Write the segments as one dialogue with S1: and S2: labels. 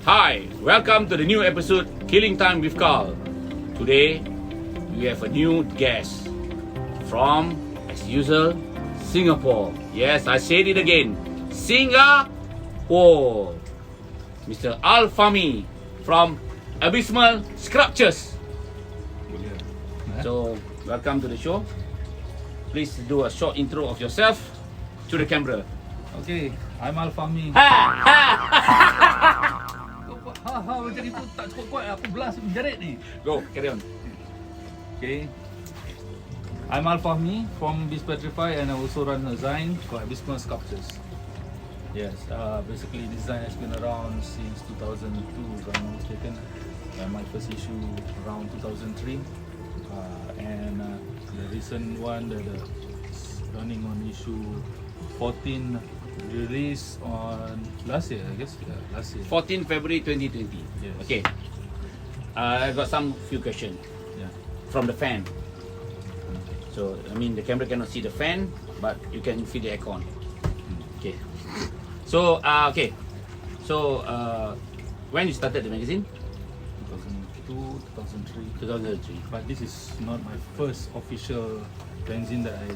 S1: Hi, welcome to the new episode Killing Time with KHAAL. Today, we have a new guest from, as usual, Singapore. Yes, I said it again, Singapore. Mr Al Fahmi from ABYSMAL Sculptures. So, welcome to the show. Please do a short intro of yourself to the camera.
S2: Okay, I'm Al Fahmi. Macam itu tak cukup kuat, aku belas menjerit ni.
S1: Go, carry on.
S2: Okay, I'm Al Fahmi from Beast Petrify, and I also run a Zine called ABYSMAL Sculptures. Yes, basically this Zine has been around since 2002, if I'm not mistaken. My first issue around 2003, and the recent one that is running on issue 14, released on last year, I guess. Yeah, last year.
S1: 14 February 2020.
S2: Yes.
S1: Okay. I got some few questions
S2: Yeah.
S1: from the fan. So, I mean, the camera cannot see the fan, but you can feel the aircon. Okay. So, when you started the magazine?
S2: 2002, 2003.
S1: 2003.
S2: But this is not my first official fanzine that I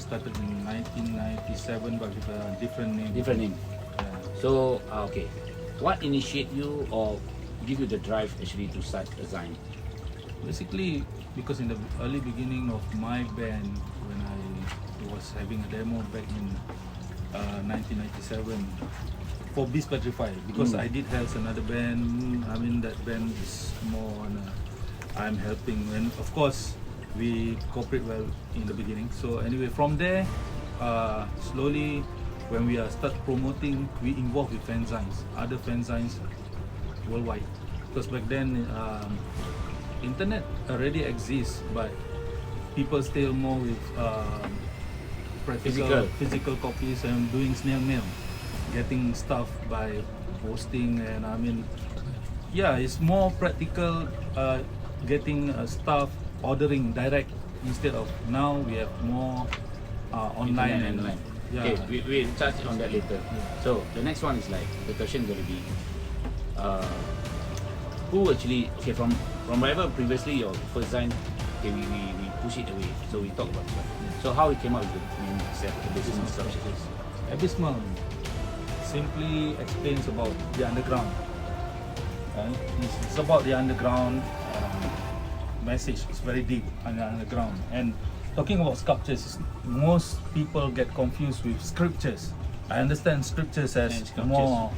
S2: started in 1997, but with a different name.
S1: Different name.
S2: Yeah.
S1: So, okay. What initiate you or give you the drive actually to start a Zine?
S2: Basically, because in the early beginning of my band, when I was having a demo back in 1997 for Beast Petrify, because I did have another band. I mean, that band is more on I'm helping, and of course we cooperate well in the beginning. So anyway, from there, slowly when we start promoting, we involve with fanzines, other fanzines worldwide. Because back then, internet already exists, but people still more with physical copies and doing snail mail, getting stuff by posting. And I mean, yeah, it's more practical getting stuff, ordering direct, instead of now we have more online and
S1: online.
S2: Yeah.
S1: Okay, we'll touch on that later. So, the next one is like, the question is going to be, who actually, okay, from whatever previously your first Zine, okay, we push it away, so we talk about it. So how it came out with the name itself, ABYSMAL Sculptures?
S2: ABYSMAL simply explains about the underground. It's about the underground message. It's very deep on the underground. And talking about sculptures, most people get confused with scriptures. I understand scriptures as more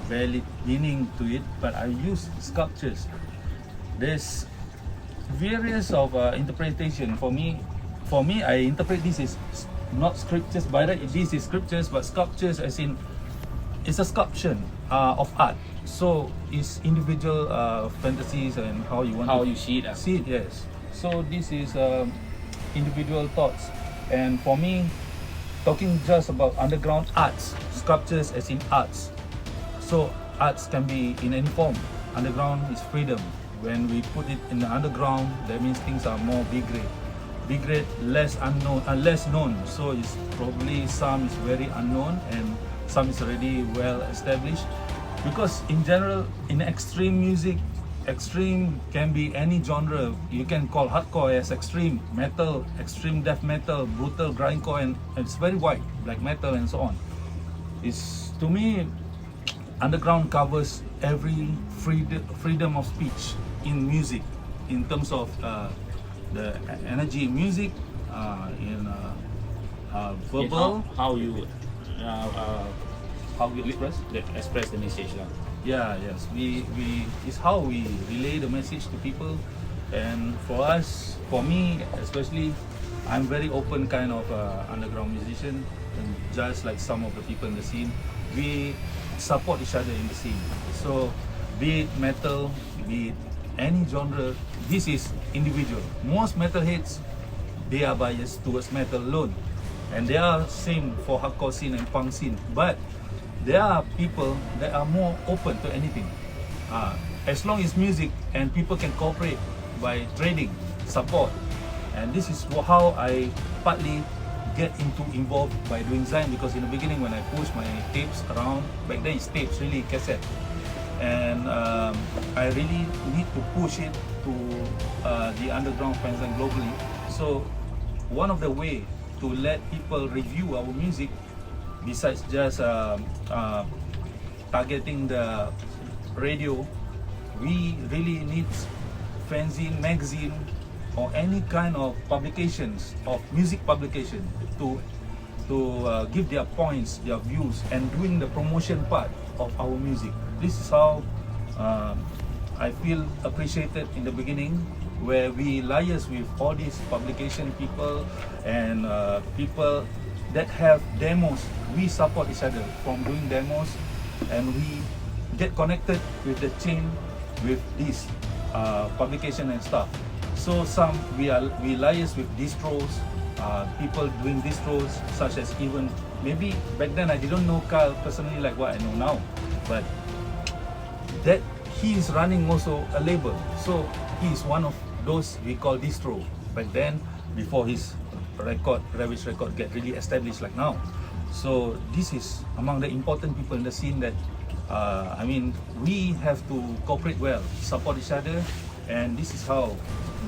S2: valid meaning to it, but I use sculptures. There's various of interpretation. For me, I interpret this as not scriptures by right. This is scriptures, but sculptures as in it's a sculpture of art. So it's individual fantasies and how you want
S1: you see it.
S2: See it, yes. So this is individual thoughts, and for me, talking just about underground arts, sculptures as in arts. So arts can be in any form. Underground is freedom. When we put it in the underground, that means things are more big grade, less unknown, less known. So it's probably some is very unknown and some is already well established. Because in general, in extreme music, extreme can be any genre. You can call hardcore as extreme, metal, extreme death metal, brutal grindcore, and it's very wide, black metal and so on. It's, to me, underground covers every freedom of speech in music, in terms of the energy in music, in verbal,
S1: how you express the message lah.
S2: Yeah, yes. We it's how we relay the message to people. And for us, for me especially, I'm very open kind of underground musician, and just like some of the people in the scene, we support each other in the scene. So be it metal, be it any genre, this is individual. Most metalheads, they are biased towards metal alone, and they are same for hardcore scene and punk scene. But there are people that are more open to anything, as long as music and people can cooperate by trading, support. And this is how I partly get involved by doing Zine, because in the beginning when I pushed my tapes around, back then it's tapes, really cassette, and I really need to push it to the underground fanzine globally. So one of the way to let people review our music, besides just targeting the radio, we really need fanzine, magazine, or any kind of publications, of music publication, to give their points, their views, and doing the promotion part of our music. This is how I feel appreciated in the beginning, where we liaise with all these publication people and people that have demos. We support each other from doing demos, and we get connected with the chain with this publication and stuff. So we liaise with distros, people doing distros, such as, even maybe back then I didn't know KHAAL personally like what I know now, but that he is running also a label. So he is one of those we call distro back then, before his Ravage record get really established like now. So this is among the important people in the scene that I mean, we have to cooperate well, support each other, and this is how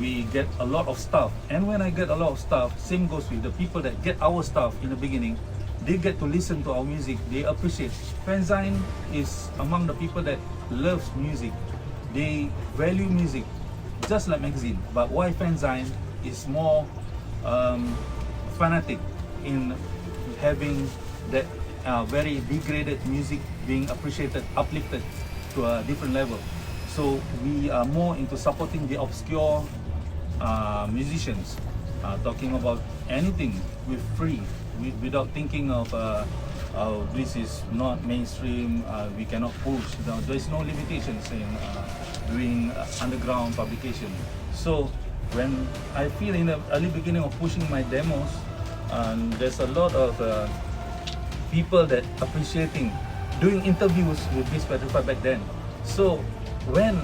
S2: we get a lot of stuff. And when I get a lot of stuff, same goes with the people that get our stuff in the beginning. They get to listen to our music, they appreciate. Fanzine is among the people that loves music. They value music, just like magazine. But why Fanzine is more fanatic in having that very degraded music being appreciated, uplifted to a different level. So we are more into supporting the obscure musicians, talking about anything with free, without thinking of oh, this is not mainstream, we cannot push. No, there is no limitations in doing underground publication. So when I feel in the early beginning of pushing my demos, there's a lot of people that appreciating doing interviews with Beast Petrify back then. So when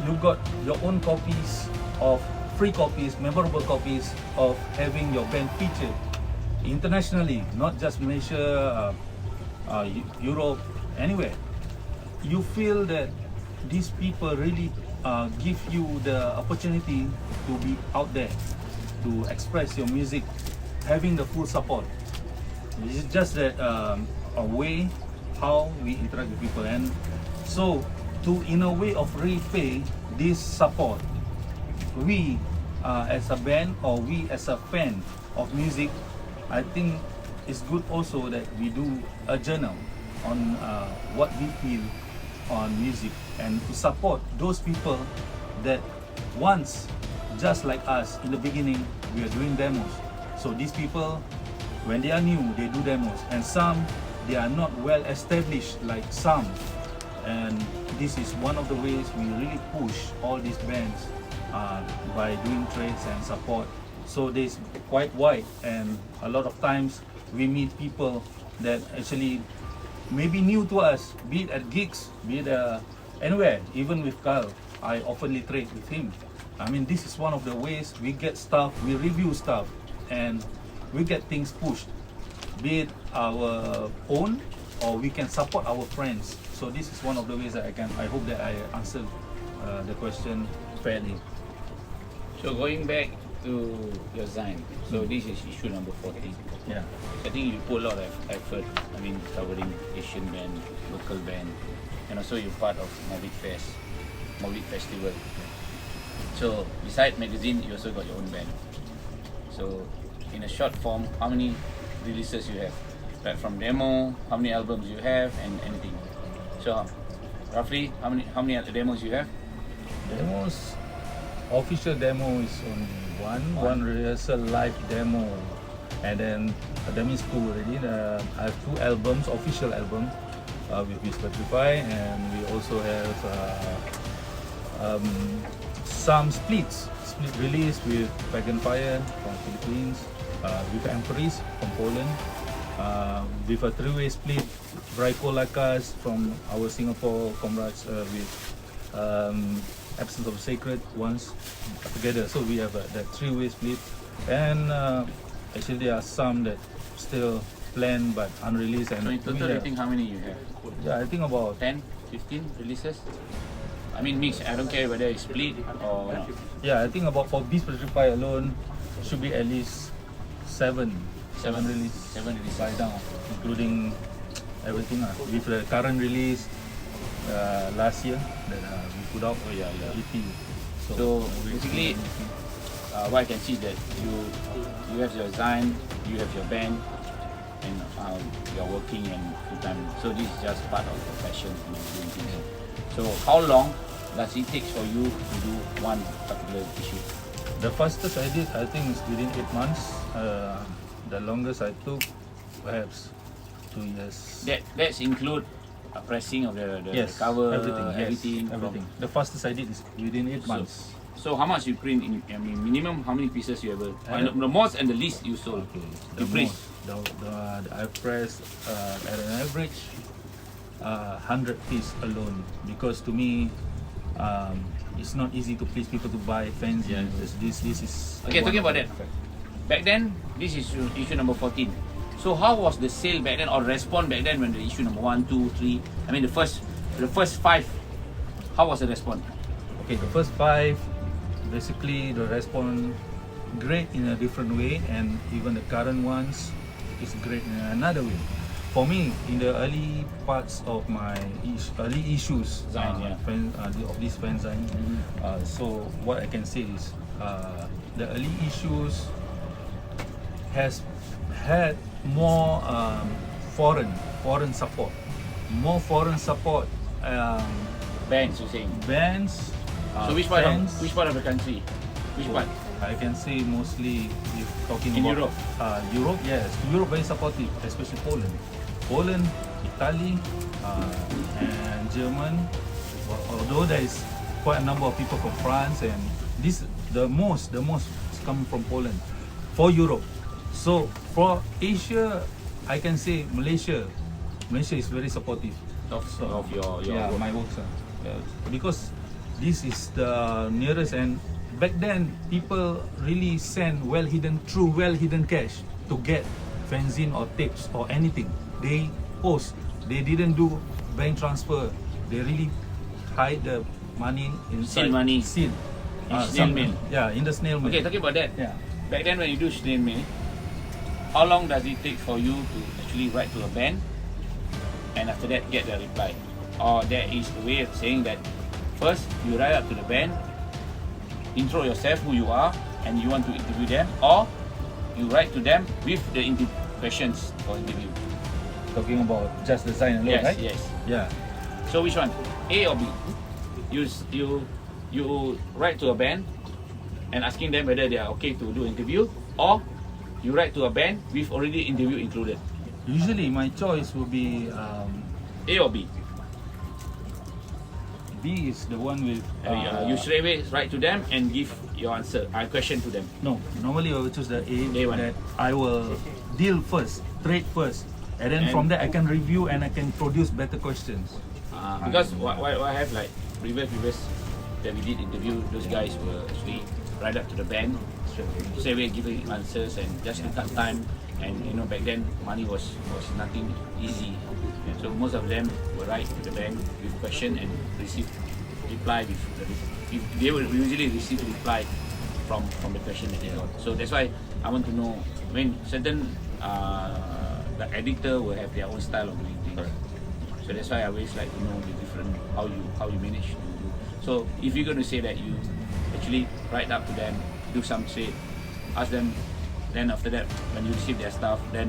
S2: you got your own copies of free copies, memorable copies of having your band featured internationally, not just Malaysia, Europe, anywhere, you feel that these people really give you the opportunity to be out there, to express your music, having the full support. It's just that a way how we interact with people, and so to, in a way of repay this support, we as a band, or we as a fan of music, I think it's good also that we do a journal on what we feel on music, and to support those people that once, just like us in the beginning, we are doing demos. So these people, when they are new, they do demos, and some, they are not well established like some, and this is one of the ways we really push all these bands by doing trades and support. So this quite wide, and a lot of times we meet people that actually maybe new to us, be it at gigs, be it anywhere. Even with KHAAL, I oftenly trade with him. I mean, this is one of the ways we get stuff, we review stuff, and we get things pushed, be it our own, or we can support our friends. So this is one of the ways that I hope that I answered the question fairly.
S1: So going back to your Zine, so this is issue number 40.
S2: Yeah.
S1: I think you put a lot of effort, I mean, covering Asian band, local band, and also you're part of Mobit Festival. So beside magazine, you also got your own band. So in a short form, how many releases you have? Right from demo, how many albums you have, and anything. So roughly, how many demos you have?
S2: Demos, official demo is only one rehearsal live demo, and then that means two already. I have two albums, official album with Beast Petrify, and we also have some split release with Pagan Fire from Philippines, with Empress from Poland, with a three-way split, Braiko Lakas from our Singapore comrades with Absence of Sacred once together. So we have that three-way split, and Actually, there are some that still planned but unreleased. And
S1: So in
S2: to me,
S1: total, you think how many you have?
S2: yeah, I think about
S1: 10, 15 releases? I mean mix, I don't care whether it's split or not.
S2: yeah, I think about for Beast Petrify alone should be at least seven release
S1: Seven releases.
S2: by now, including everything with the current release last year that we put out.
S1: Oh yeah.
S2: EP.
S1: So basically, what I can see that you have your Zine, you have your band, and you are working and full time. So this is just part of the passion in doing things. So how long does it take for you to do one particular issue?
S2: The fastest I did, I think, is within 8 months. The longest I took, perhaps 2 years.
S1: That's include pressing of the
S2: Yes,
S1: cover,
S2: everything.
S1: from-
S2: The fastest I did is within 8 months.
S1: So how much you print? I mean, minimum how many pieces you ever? The most and the least you sold.
S2: Okay.
S1: You print.
S2: I pressed at an average 100 piece alone, because to me it's not easy to please people to buy fanzine. This is
S1: Okay, talking
S2: one
S1: about
S2: of
S1: that.
S2: the-
S1: Back then, this is issue number 14. So how was the sale back then, or response back then when the issue number 1, 2, 3? I mean the first 5. How was the response?
S2: Okay, the first 5, basically the response great in a different way, and even the current ones is great in another way. For me, in the early parts of my early issues
S1: Zine, yeah.
S2: of this fanzine, so what I can say is the early issues has had more foreign support,
S1: Bands, you're saying.
S2: bands.
S1: So which part of the country? Which part?
S2: I can say mostly if talking
S1: In
S2: about
S1: Europe?
S2: Europe, yes. Europe very supportive, especially Poland, Italy, and German. Although there is quite a number of people from France, and the most is coming from Poland for Europe. So for Asia, I can say Malaysia is very supportive
S1: Of your
S2: yeah,
S1: work.
S2: my works. Because this is the nearest, and back then people really send well hidden cash to get fanzine or tapes or anything. They post. They didn't do bank transfer. They really hide the money inside.
S1: Seal money.
S2: Seal.
S1: In snail mail.
S2: Yeah, in the snail mail.
S1: Okay, talking about that.
S2: Yeah.
S1: Back then when you do snail mail, how long does it take for you to actually write to a band and after that get the reply? Or there is a way of saying that first you write up to the band, intro yourself, who you are, and you want to interview them, or you write to them with the questions for interview.
S2: Talking about just the sign alone,
S1: Yes,
S2: right?
S1: yes.
S2: Yeah.
S1: So which one? A or B? You write to a band and asking them whether they are okay to do interview, or you write to a band with already interview included.
S2: Usually my choice would be
S1: A or B?
S2: B is the one with
S1: You straight away write to them and give your answer. Question to them.
S2: no, normally I will choose the A
S1: one.
S2: that I will deal first, trade first, and then
S1: And-
S2: from there I can review and I can produce better questions.
S1: Because what I have like previous that we did interview, those guys were actually write up to the band, straight away giving answers and just to cut time. And you know back then money was nothing easy. So most of them will write to the band with question and receive reply with they will usually receive reply from the question that they got. So that's why I want to know when certain the editor will have their own style of doing things. So that's why I always like to know the different how you manage to do. So if you're going to say that you actually write up to them, do some trade, ask them, then after that when you receive their stuff, then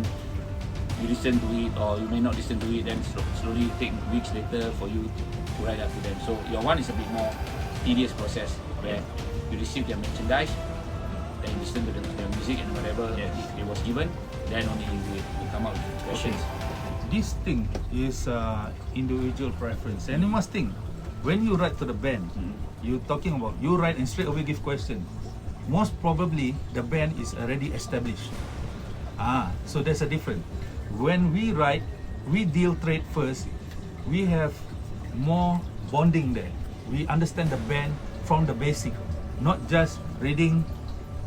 S1: you listen to it or you may not listen to it, then slowly take weeks later for you to write up to them. So your one is a bit more tedious process where you receive their merchandise, then you listen to their music and whatever it was given, then only you come up with questions.
S2: This thing is individual preference, and you must think when you write to the band, you talking about you write and straight away give question. Most probably the band is already established. So there's a difference. When we write, we deal trade first. We have more bonding there. We understand the band from the basic, not just reading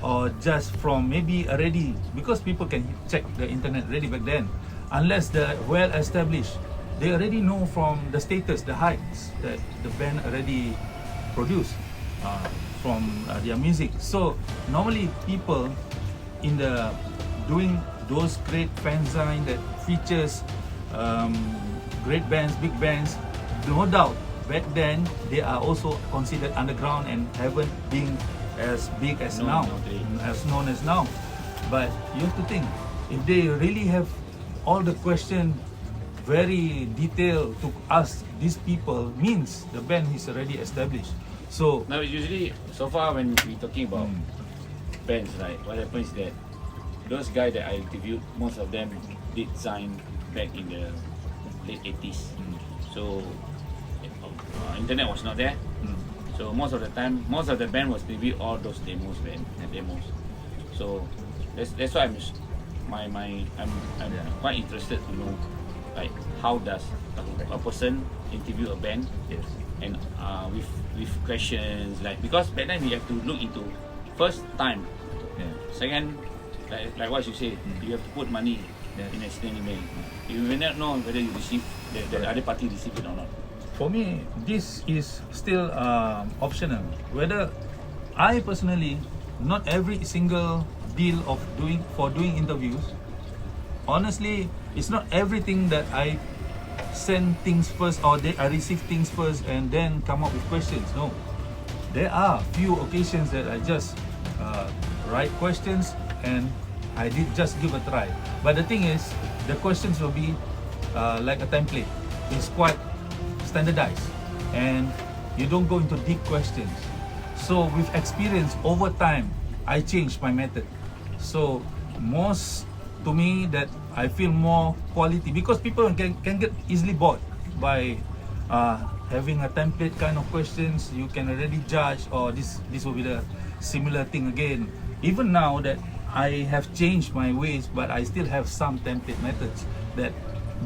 S2: or just from maybe already, because people can check the internet already back then, unless they're well established, they already know from the status, the heights that the band already produced from their music. So normally people in the doing those great fanzine that features great bands, big bands, no doubt back then they are also considered underground and haven't been as big as now, as known as now. But you have to think, if they really have all the question very detailed to ask these people, means the band is already established. So
S1: now usually so far when we talking about bands, right, what happens is that those guys that I interviewed, most of them did Zine back in the late 80s. So internet was not there. So most of the time, most of the band was maybe all those demos. So that's why I'm quite interested to know, like, how does a person interview a band, and with questions, like, because back then we have to look into first time, second, like what you say, you have to put money in a certain email. You will not know whether you receive the other party receive it or not.
S2: For me, this is still optional. Whether I personally, not every single deal of doing interviews, honestly, it's not everything that I send things first or I receive things first and then come up with questions. No, there are few occasions that I just write questions and I did just give a try. But the thing is, the questions will be like a template. It's quite standardized and you don't go into deep questions. So with experience over time, I changed my method. So most, to me, that I feel more quality, because people can get easily bored by having a template kind of questions. You can already judge, or this will be the similar thing again. Even now that I have changed my ways, but I still have some template methods that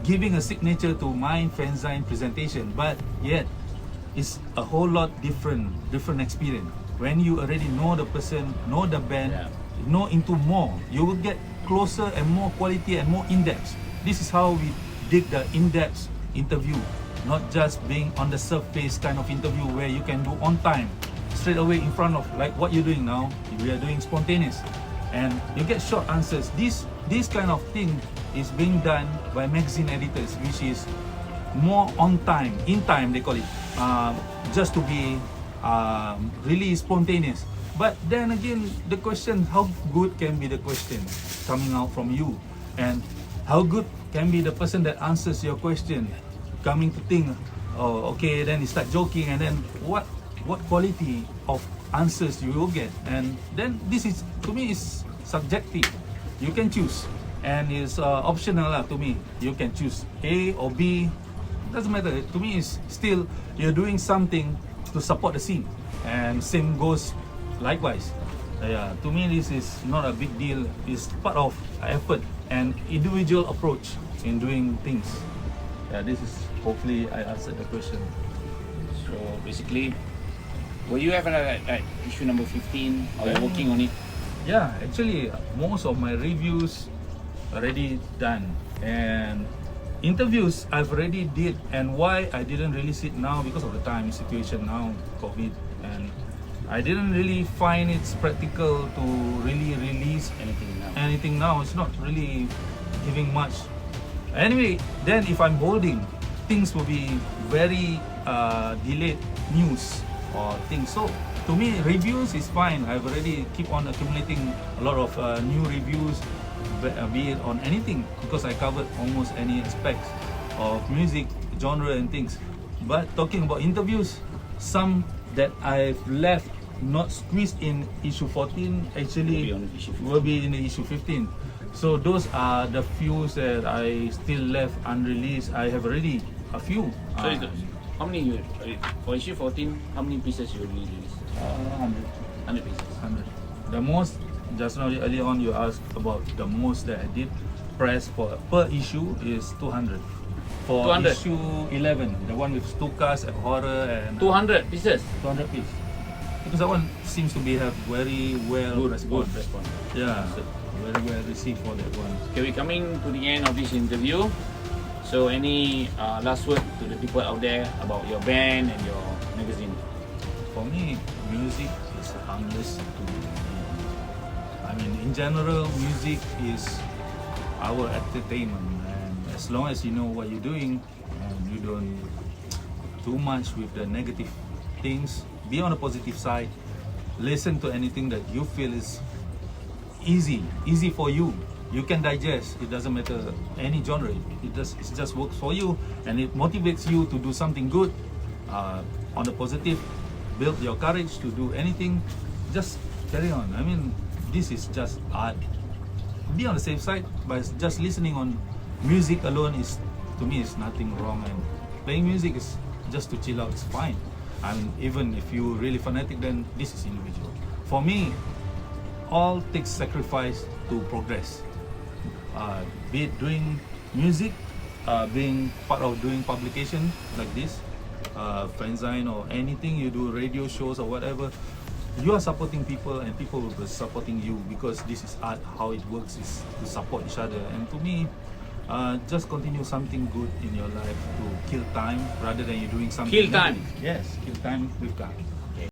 S2: giving a signature to my fanzine presentation, but yet it's a whole lot different experience. When you already know the person, know the band, know into more, you will get closer and more quality and more in-depth. This is how we dig the in-depth interview, not just being on the surface kind of interview where you can do on time, straight away in front of, like what you're doing now. We are doing spontaneous and you get short answers. This kind of thing is being done by magazine editors, which is more on time, in time they call it, just to be really spontaneous. But then again, the question, how good can be the question coming out from you, and how good can be the person that answers your question, coming to think, oh okay, then you start joking, and then what quality of answers you will get. And then this is, to me, is subjective. You can choose, and it's optional to me. You can choose A or B, doesn't matter. To me, it's still you're doing something to support the scene, and same goes likewise. To me, this is not a big deal. It's part of effort and individual approach in doing things. This is, hopefully I answered the question.
S1: So basically, will you have another issue number 15? Are you working on it?
S2: Yeah, actually, most of my reviews already done, and interviews I've already did. And why I didn't release it now, because of the time situation now, COVID, and I didn't really find it's practical to really release anything now. It's not really giving much. Anyway, then if I'm holding, things will be very delayed news or things. So to me, reviews is fine. I've already keep on accumulating a lot of new reviews, be it on anything, because I covered almost any aspects of music, genre and things. But talking about interviews, some that I've left not squeezed in issue 14 actually will be in the issue 15. So those are the few that I still left unreleased. I have already a few.
S1: So how many for issue 14? How many pieces you already released? 100 pieces.
S2: 100. The most, just now earlier on you asked about the most that I did press for per issue is 200. For
S1: 200?
S2: Issue 11, the one with Stukas and horror and
S1: 200 pieces.
S2: 200 pieces. Because that one seems to be have very well
S1: Good
S2: response.
S1: response.
S2: Yeah, very well received for that one.
S1: Okay, we're coming to the end of this interview. So, any last word to the people out there about your band and your magazine?
S2: For me, music is harmless to me. I mean, in general, music is our entertainment, and as long as you know what you're doing and you don't too much with the negative things, be on the positive side. Listen to anything that you feel is easy for you. You can digest. It doesn't matter any genre. It just works for you, and it motivates you to do something good. On the positive, build your courage to do anything. Just carry on. I mean, this is just art. Be on the safe side, but just listening on music alone is, to me, is nothing wrong. And playing music is just to chill out. It's fine. I mean, even if you're really fanatic, then this is individual. For me, all takes sacrifice to progress. Be it doing music, being part of doing publication like this, Fanzine or anything you do, radio shows or whatever, you are supporting people and people will be supporting you, because this is art. How it works is to support each other. And to me, just continue something good in your life to kill time rather than you doing something
S1: Kill time.
S2: negative. Yes, kill time with God.